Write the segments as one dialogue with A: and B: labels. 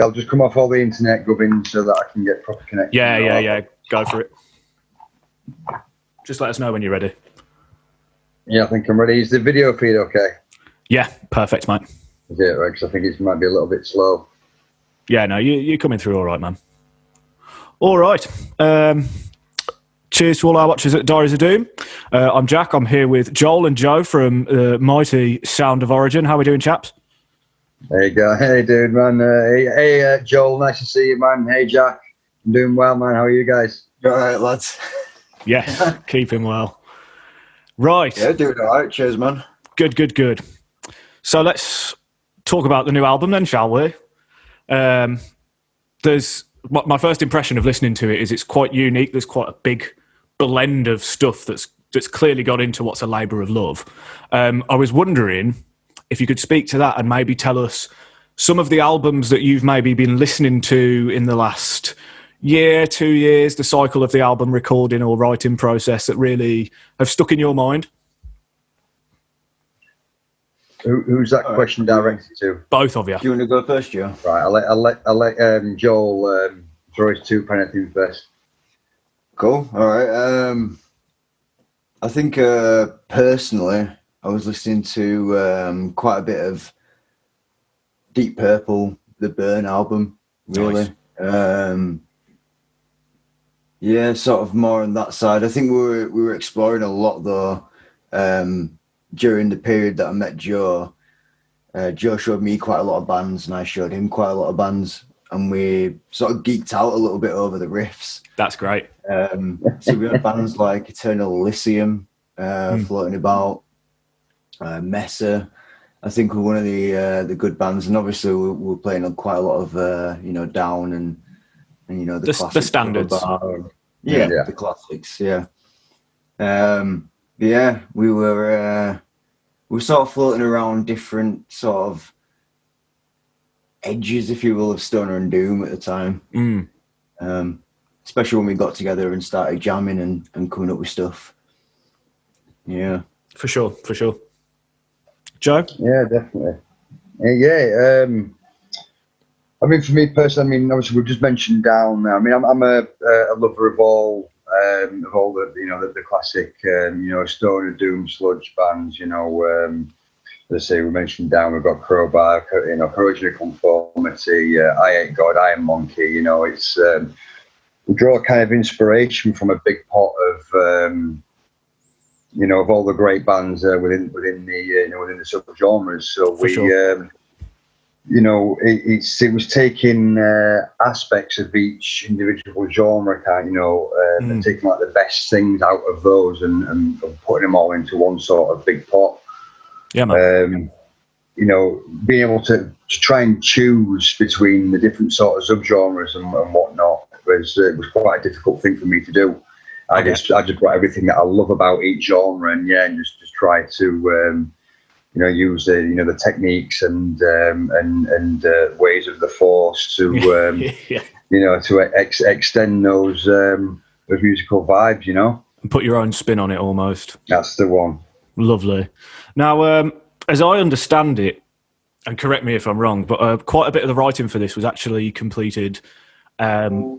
A: I'll just come off all the internet gubbins so that I can get proper connection.
B: Yeah. Go for it. Just let us know when you're ready.
A: Yeah, I think I'm ready. Is the video feed okay?
B: Yeah, perfect, mate.
A: Is it right? Because I think it might be a little bit slow.
B: Yeah, no, you're coming through all right, man. All right. Cheers to all our watchers at Diaries of Doom. I'm Jack. I'm here with Joel and Joe from mighty Sound of Origin. How are we doing, chaps?
A: Hey, guy. Hey, dude, man. Hey, Joel. Nice to see you, man. Hey, Jack. I'm doing well, man. How are you guys?
C: All right, lads.
B: Yes, keeping well. Right.
C: Yeah, doing all right. Cheers, man.
B: Good. So let's talk about the new album then, shall we? There's my first impression of listening to it is it's quite unique. There's quite a big blend of stuff that's clearly got into what's a labour of love. I was wondering if you could speak to that and maybe tell us some of the albums that you've maybe been listening to in the last year, 2 years, the cycle of the album recording or writing process that really have stuck in your mind.
A: Who's that question directed to?
B: Both of you.
C: Do you want to go first, Joe?
A: Right, I'll let Joel throw his 2 penalties first.
C: Cool. All right. I think personally, I was listening to quite a bit of Deep Purple, the Burn album, really. Nice. Yeah, sort of more on that side. I think we were exploring a lot though. During the period that I met Joe, Joe showed me quite a lot of bands, and I showed him quite a lot of bands, and we sort of geeked out a little bit over the riffs.
B: That's great.
C: So we had bands like Eternal Elysium floating about. Messer, I think, were one of the good bands, and obviously we were playing on quite a lot of Down and the classics,
B: the standards.
C: The classics. Yeah, we were sort of floating around different sort of edges, if you will, of stoner and doom at the time. Especially when we got together and started jamming and coming up with stuff. Yeah,
B: for sure. Joe?
A: Yeah, definitely. Yeah. I mean, for me personally, obviously we've just mentioned Down now. I mean, I'm a lover of all the classic, stoner, doom, sludge bands. Let's say we mentioned Down. We've got Crowbar, Corrosion of Conformity, I Hate God, Iron Monkey. It's we draw kind of inspiration from a big pot of of all the great bands within the subgenres. So it was taking aspects of each individual genre, and taking like the best things out of those and putting them all into one sort of big pot.
B: Yeah, man.
A: Being able to try and choose between the different sort of subgenres and whatnot was quite a difficult thing for me to do. I just brought everything that I love about each genre and just try to use the techniques and ways of the Force to to extend those musical vibes,
B: and put your own spin on it almost.
A: That's the one.
B: Lovely. Now, as I understand it, and correct me if I'm wrong, but quite a bit of the writing for this was actually completed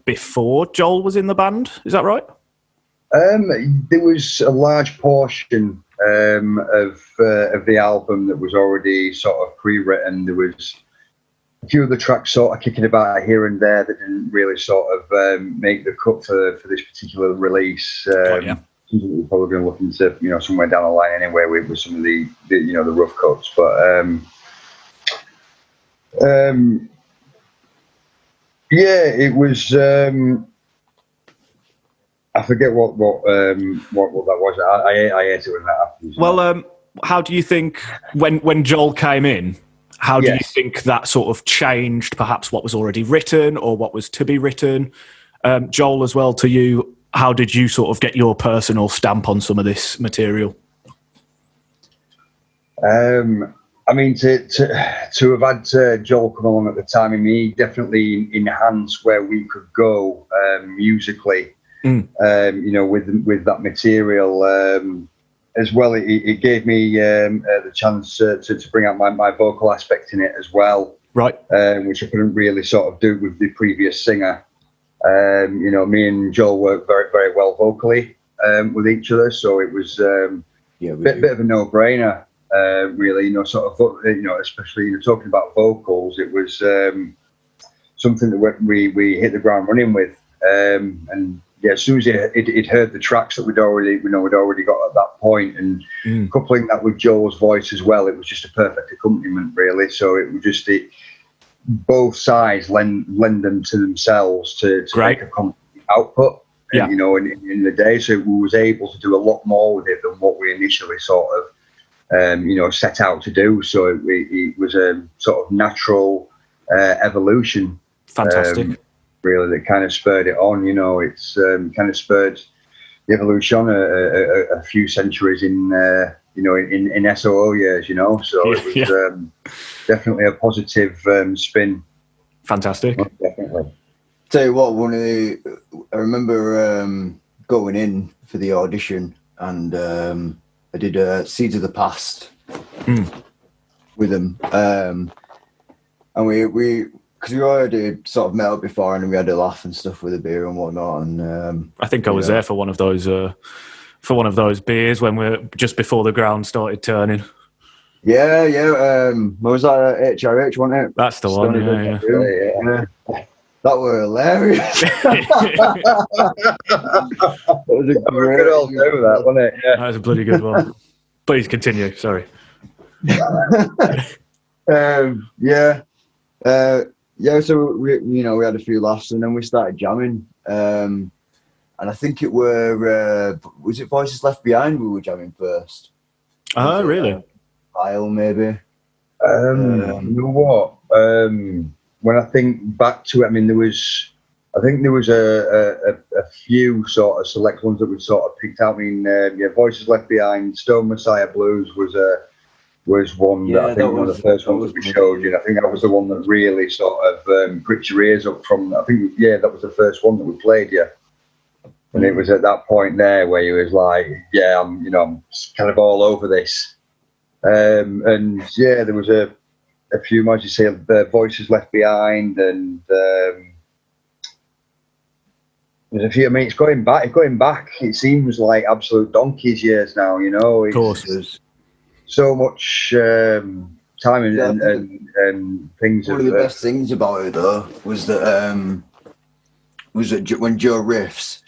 B: before Joel was in the band. Is that right?
A: There was a large portion of the album that was already sort of pre-written. There was a few of the tracks sort of kicking about here and there that didn't really sort of make the cut for this particular release. We're probably going to look into somewhere down the line anyway with some of the rough cuts, but it was. I forget what that was. I hate it when that happens.
B: Well, how do you think when Joel came in? How do you think that sort of changed perhaps what was already written or what was to be written? Joel, as well, to you, how did you sort of get your personal stamp on some of this material?
A: I mean, to have had Joel come along at the time, he definitely enhanced where we could go musically. With that material as well, it gave me the chance to bring out my vocal aspect in it as well.
B: Right.
A: which I couldn't really sort of do with the previous singer. You know, me and Joel worked very, very well vocally with each other, so it was a bit of a no-brainer, really. You know, sort of, you know, especially talking about vocals, it was something that we hit the ground running with, and yeah, as soon as it heard the tracks that we'd already got at that point, and coupling that with Joel's voice as well, it was just a perfect accompaniment, really. So it was just both sides lend them to themselves to make a complete output,
B: yeah.
A: you know, in the day. So we was able to do a lot more with it than what we initially sort of, you know, set out to do. So it was a sort of natural evolution.
B: Fantastic.
A: Really, that kind of spurred it on. You know, it's kind of spurred the evolution a few centuries in you know, in SOO years. You know, so it was definitely a positive spin.
B: Fantastic.
A: Definitely.
C: Tell you what, I remember going in for the audition, and I did Seeds of the Past with them, and we because we already sort of met up before, and we had a laugh and stuff with a beer and whatnot. And
B: I think I was there for one of those beers when we're just before the ground started turning.
C: Yeah. What was that? HRH, wasn't it?
B: That's the one.
C: Yeah. That were hilarious. That was a great
A: good old day with that, wasn't it? Yeah.
B: That was a bloody good one. Please continue. Sorry.
C: So we had a few laughs, and then we started jamming. And I think it was it Voices Left Behind we were jamming first.
B: Oh, really?
C: Isle, maybe.
A: You know what? When I think back to it, I mean, there was a few sort of select ones that we sort of picked out. I mean, Voices Left Behind, Stone Messiah Blues was one that I think one of the first ones that we showed you. I think that was the one that really sort of pricked your ears up from. I think that was the first one that we played. Yeah. And it was at that point there where he was like, I'm kind of all over this. And yeah, there was a few, as you say, Voices Left Behind, and there's a few. I mean, it's going back. It seems like absolute donkey's years now. You know,
B: of course,
A: there's so much time and things.
C: One of the best things about it though was that when Joe riffs,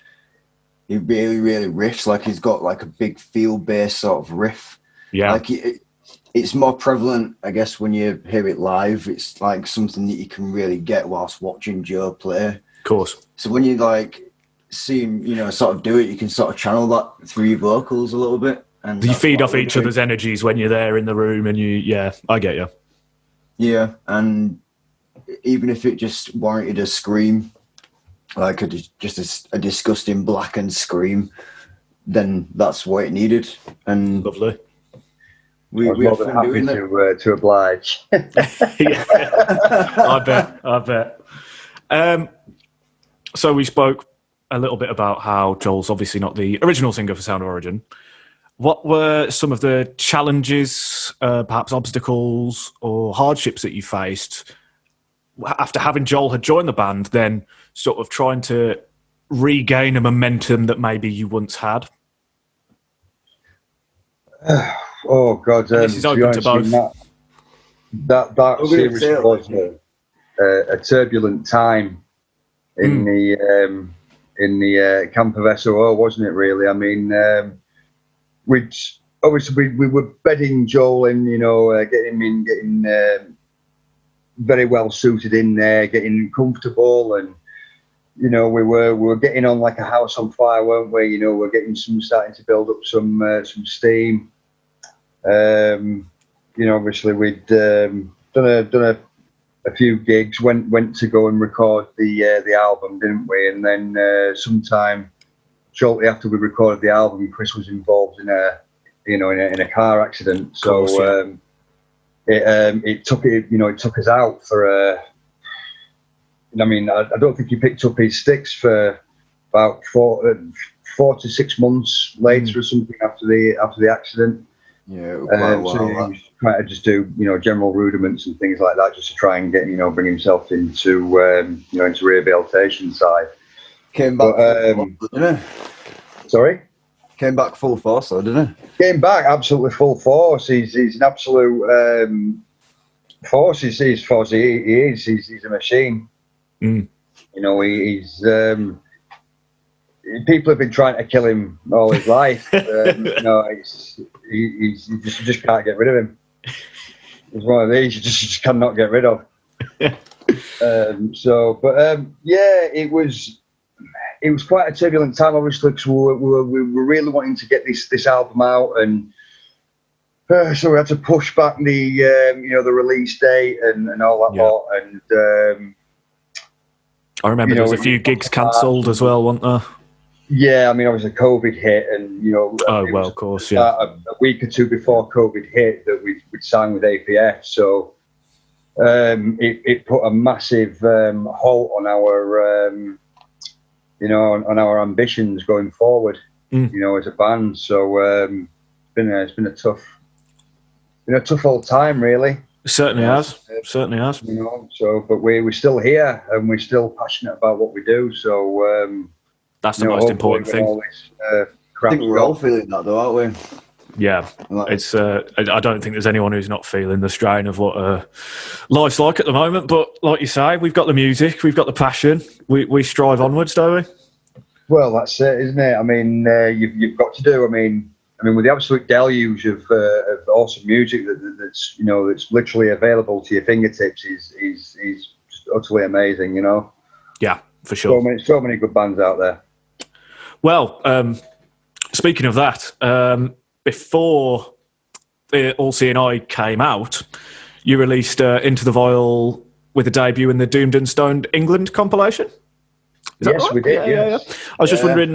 C: he really riffs like he's got like a big field bass sort of riff.
B: Yeah,
C: like it's more prevalent, I guess, when you hear it live. It's like something that you can really get whilst watching Joe play.
B: Of course.
C: So when you like see him, sort of do it, you can sort of channel that through your vocals a little bit. And
B: you feed off each other's energies when you're there in the room, and I get you. Yeah,
C: and even if it just warranted a scream, like just a disgusting blackened scream, then that's what it needed. And
B: lovely.
A: We more than happy to oblige.
B: Yeah, I bet. So we spoke a little bit about how Joel's obviously not the original singer for Sound of Origin. What were some of the challenges, perhaps obstacles or hardships that you faced after having Joel had joined the band, then sort of trying to regain a momentum that maybe you once had?
A: Oh God!
B: This is open to both.
A: That seriously was a turbulent time in the camp of SOO, wasn't it? Really, I mean, we were bedding Joel in, getting him in, getting very well suited in there, getting comfortable, and we were getting on like a house on fire, weren't we? We're getting starting to build up some steam. Obviously we'd done a few gigs, went to go and record the album, didn't we? And then sometime shortly after we recorded the album, Chris was involved in a car accident. So it took us out for I mean, I don't think he picked up his sticks for about 4 to 6 months later or something after the accident.
C: Yeah, quite a while.
A: So he was trying to just do, general rudiments and things like that, just to try and get, bring himself into, into rehabilitation side.
C: Came back, didn't he?
A: Sorry?
C: Came back full force, though, didn't he?
A: Came back absolutely full force. He's an absolute force. He's force. He is. He's a machine.
B: Mm.
A: He's. People have been trying to kill him all his life. You just can't get rid of him. He's one of these you just cannot get rid of. Yeah, it was quite a turbulent time, obviously, because we were really wanting to get this album out, and so we had to push back the the release date and all that lot. And
B: I remember there was a few gigs cancelled as well, weren't there?
A: Yeah, I mean, obviously COVID hit, and
B: of course, yeah.
A: A week or two before COVID hit that we'd signed with APF, so it put a massive halt on our on our ambitions going forward, as a band. So it's been a tough old time, really.
B: It certainly has. Certainly has.
A: But we're still here, and we're still passionate about what we do. So
B: that's the most important thing.
C: I think we're all feeling that, though, aren't we?
B: Yeah, it's. I don't think there's anyone who's not feeling the strain of what life's like at the moment. But like you say, we've got the music, we've got the passion. We strive onwards, don't we?
A: Well, that's it, isn't it? I mean, you've got to do. I mean, with the absolute deluge of awesome music that's that's literally available to your fingertips is just utterly amazing.
B: Yeah, for sure.
A: So many good bands out there.
B: Well, speaking of that, before All Seeing Eye came out, you released Into the Vial with a debut in the Doomed and Stoned England compilation. Is that right?
A: We did.
B: Yeah. I was just wondering,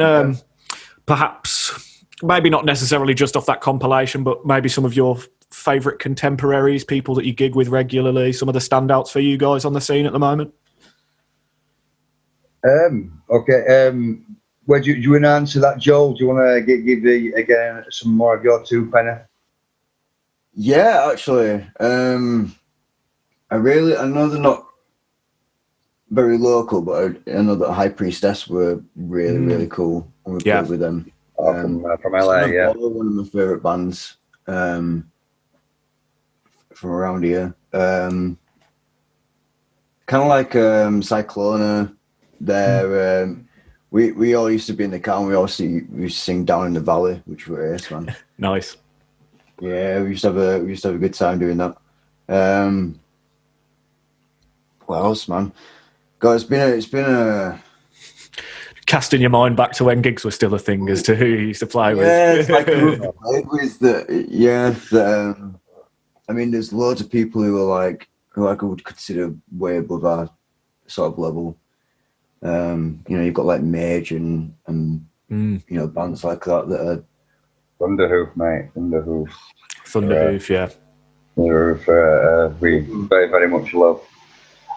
B: perhaps, maybe not necessarily just off that compilation, but maybe some of your favourite contemporaries, people that you gig with regularly, some of the standouts for you guys on the scene at the moment.
A: Okay. Where do you want to answer that, Joel? Do you want to give again some more of your two penny?
C: Yeah, actually, I know they're not very local, but I know that High Priestess were really cool when we played with them.
A: From LA, yeah.
C: One of my favourite bands from around here. Kind of like Cyclona. They're we all used to be in the car, and we used to sing Down in the Valley, which were ace, man.
B: Nice.
C: Yeah, we used to have a good time doing that. What else, man? God, it's been a
B: casting your mind back to when gigs were still a thing as to who you used to play with.
C: Yeah, it's like who I played with I mean, there's loads of people who I would consider way above our sort of level. You've got like Mage and bands like that are
A: Thunderhoof, mate.
B: Thunderhoof, yeah.
A: Thunderhoof, we very, very much love.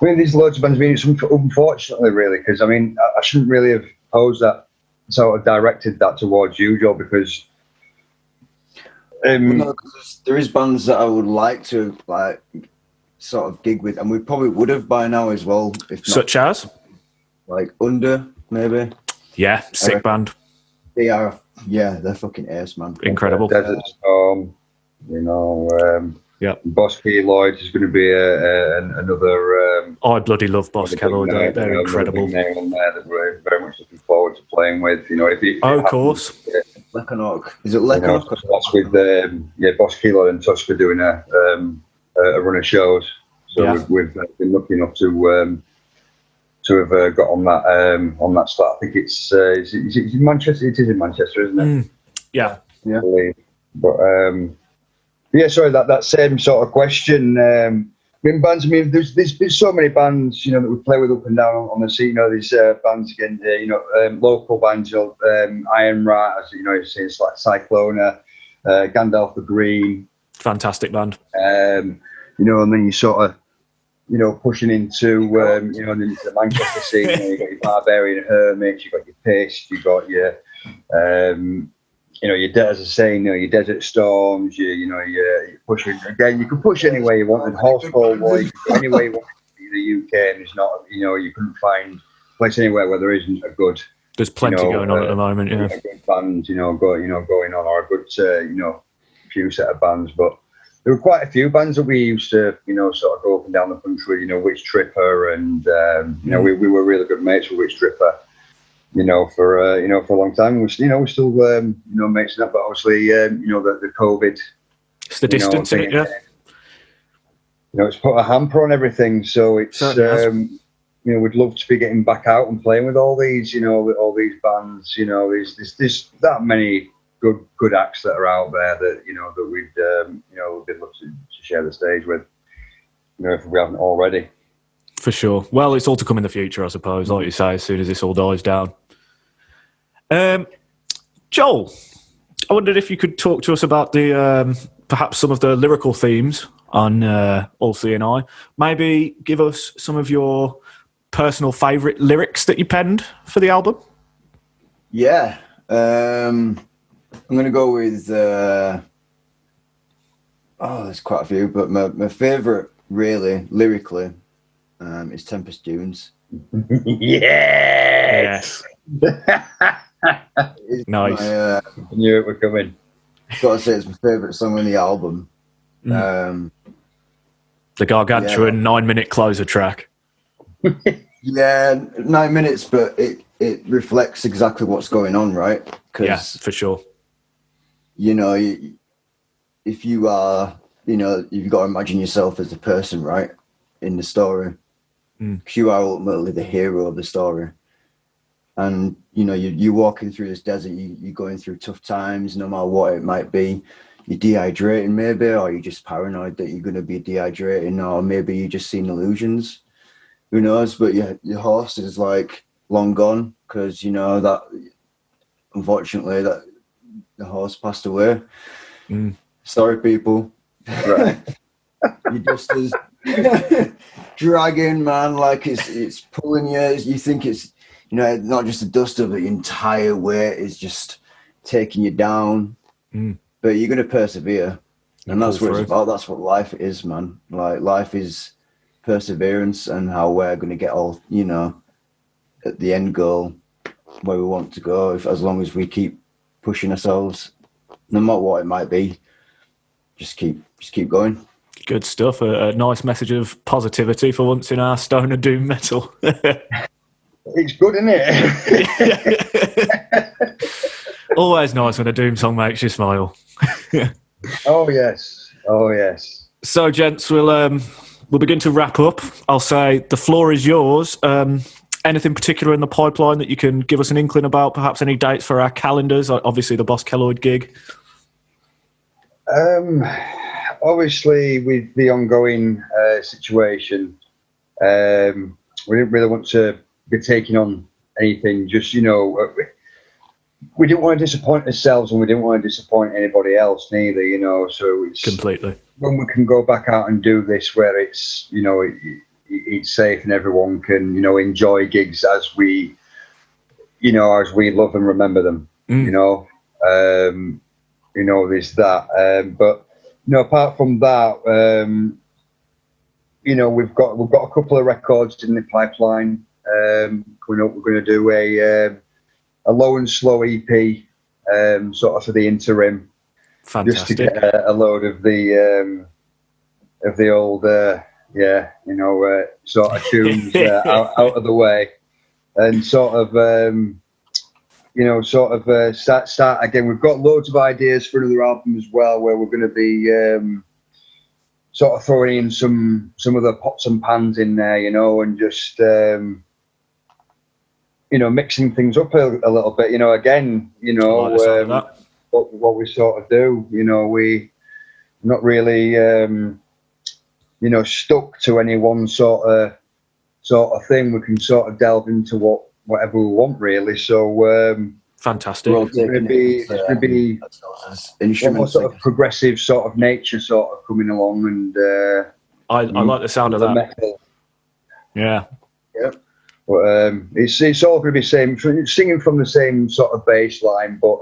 A: I mean, there's loads of bands. I mean, it's unfortunately, really, because I mean, I shouldn't really have posed that, sort of directed that towards you, Joe, because
C: there is bands that I would like to sort of gig with, and we probably would have by now as well. If not,
B: such as
C: like Under, maybe.
B: Yeah, sick band.
C: They are, they're fucking ace, man.
B: Incredible.
A: Desert Storm,
B: yeah.
A: Boss Keloid is going to be another.
B: I bloody love Boss Keloid. They're incredible.
A: Name on there that we're very much looking forward to playing with.
B: Of course.
C: Lecanok. Is it Lecanok?
A: That's with Boss Keloid and Tusk are doing a run of shows. So we've been lucky enough to have got on that slot. I think it's in Manchester. It is in Manchester, isn't it?
B: Yeah.
A: But sorry, that same sort of question. In bands, I mean, there's been so many bands, that we play with up and down on the scene. These bands again, local bands, Iron Rat, as it's like Cyclona, Gandalf the Green,
B: fantastic band.
A: And then you sort of, pushing into, into the Manchester scene. You've got your Barbarian Hermits, you've got your Pissed, you've got your as I say, your Desert Storms, you push it again. You can push anywhere you wanted. Horsefall War, you can go anywhere you want in the UK, and it's not, you couldn't find a place anywhere where there isn't a good.
B: There's plenty going on at the moment, yeah.
A: A good band, going on, or a good, few set of bands. But there were quite a few bands that we used to, sort of go up and down the country. Witch Tripper, and we were really good mates with Witch Tripper. For a long time. We're still mates in that, but obviously, the COVID.
B: It's the distance, isn't it? Yeah.
A: It's put a hamper on everything. So it's we'd love to be getting back out and playing with all these, with all these bands. There's that many good acts that are out there that that we'd love to share the stage with. If we haven't already.
B: For sure. Well, it's all to come in the future, I suppose. Like you say, as soon as this all dies down. Joel, I wondered if you could talk to us about the perhaps some of the lyrical themes on All Seeing Eye. Maybe give us some of your personal favourite lyrics that you penned for the album.
C: Yeah, I'm going to go with. There's quite a few, but my favourite, really lyrically, is Tempest Dunes.
A: Yes.
B: Nice.
A: I knew it would come in.
C: Got to say, it's my favourite song on the album.
B: The gargantuan 9-minute closer track.
C: Yeah, 9 minutes, but it reflects exactly what's going on, right?
B: Yeah, for sure.
C: If you are, you've got to imagine yourself as the person, right, in the story. Because you are ultimately the hero of the story. And, you're walking through this desert, you're going through tough times, no matter what it might be. You're dehydrating maybe, or you're just paranoid that you're going to be dehydrating, or maybe you're just seeing illusions. Who knows? But your horse is like long gone because, that unfortunately that the horse passed away. Sorry, people. Right. You just as dragging, man, like it's pulling you. You think it's, not just a duster, but the entire weight is just taking you down. But you're going to persevere. And that's what it's about. That's what life is, man. Like, life is perseverance and how we're going to get all, at the end goal where we want to go, as long as we keep pushing ourselves, no matter what it might be. Just keep going.
B: Good stuff. A nice message of positivity for once in our stoner doom metal.
A: It's good, isn't it?
B: Always nice when a doom song makes you smile.
A: Oh yes.
B: So, gents, we'll begin to wrap up. I'll say the floor is yours. Anything particular in the pipeline that you can give us an inkling about? Perhaps any dates for our calendars? Obviously, the Boss Kelloyd gig.
A: Obviously, with the ongoing situation, we didn't really want to be taking on anything. Just, we didn't want to disappoint ourselves, and we didn't want to disappoint anybody else neither. So it's
B: completely
A: when we can go back out and do this, where it's it's safe and everyone can enjoy gigs as we love and remember them. There's that. But apart from that, we've got a couple of records in the pipeline coming up. We're going to do a low and slow EP, sort of for the interim.
B: Fantastic.
A: Just to get a load of the old sort of tunes out of the way, and sort of start again. We've got loads of ideas for another album as well, where we're going to be sort of throwing in some of the pots and pans in there, and just mixing things up a little bit, again, what we sort of do, we're not really stuck to any one sort of thing. We can sort of delve into whatever we want, really. So
B: fantastic.
A: It's going to be more sort of progressive sort of nature sort of coming along, and
B: I like the sound of that.
A: Metal.
B: Yeah.
A: But it's all going to be singing from the same sort of bass line, but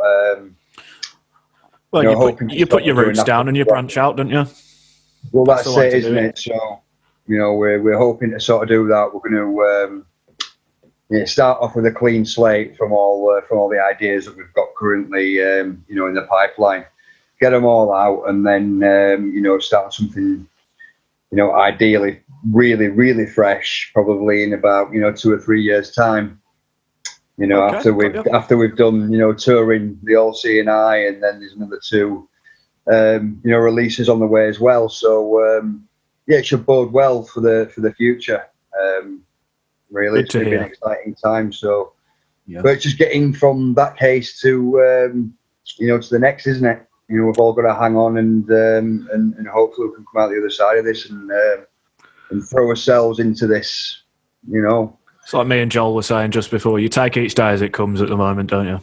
B: Well,
A: you know,
B: you put,
A: hoping to
B: you put
A: start
B: your
A: doing
B: roots
A: that.
B: down and you branch out, don't you?
A: Well,
B: That's
A: that's
B: the way
A: it,
B: to
A: isn't
B: do
A: it? So, you know, we're hoping to sort of do that. We're going to start off with a clean slate from all the ideas that we've got currently, you know, in the pipeline. Get them all out, and then you know, start something, you know, ideally really, really fresh, probably in about, you know, 2 or 3 years' time. You know,
B: Okay,
A: after we've done, you know, touring the All Seeing Eye, and then there's another 2, you know, releases on the way as well. So yeah, it should bode well for the future. Really, it's going to be an exciting time. So,
C: Yeah.
A: but it's just getting from that case to you know, to the next, isn't it? You know, we've all got to hang on, and hopefully we can come out the other side of this and throw ourselves into this. You know,
B: It's like me and Joel were saying just before. You take each day as it comes at the moment, don't you?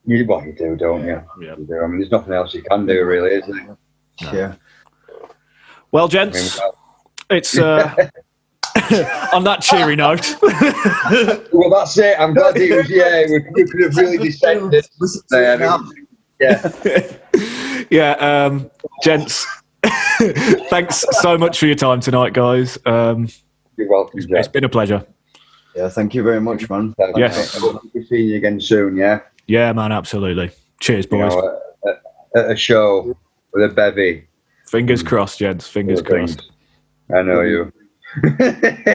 A: you do, don't you?
B: Yeah.
A: You do. I mean, there's nothing else you can do, really, is there?
B: No.
C: Yeah.
B: Well, gents, it's on that cheery note.
A: Well, that's it. I'm glad it was. Yeah, we could have really descended there. Yeah.
B: Yeah, gents, thanks so much for your time tonight, guys.
A: You're welcome, Jack.
B: It's been a pleasure.
C: Yeah, thank you very much, man.
B: Yes.
A: We'll be seeing you again soon, yeah?
B: Yeah, man, absolutely. Cheers, boys.
A: You know, at a show with a bevy.
B: Fingers crossed, gents. Fingers crossed.
A: I know you.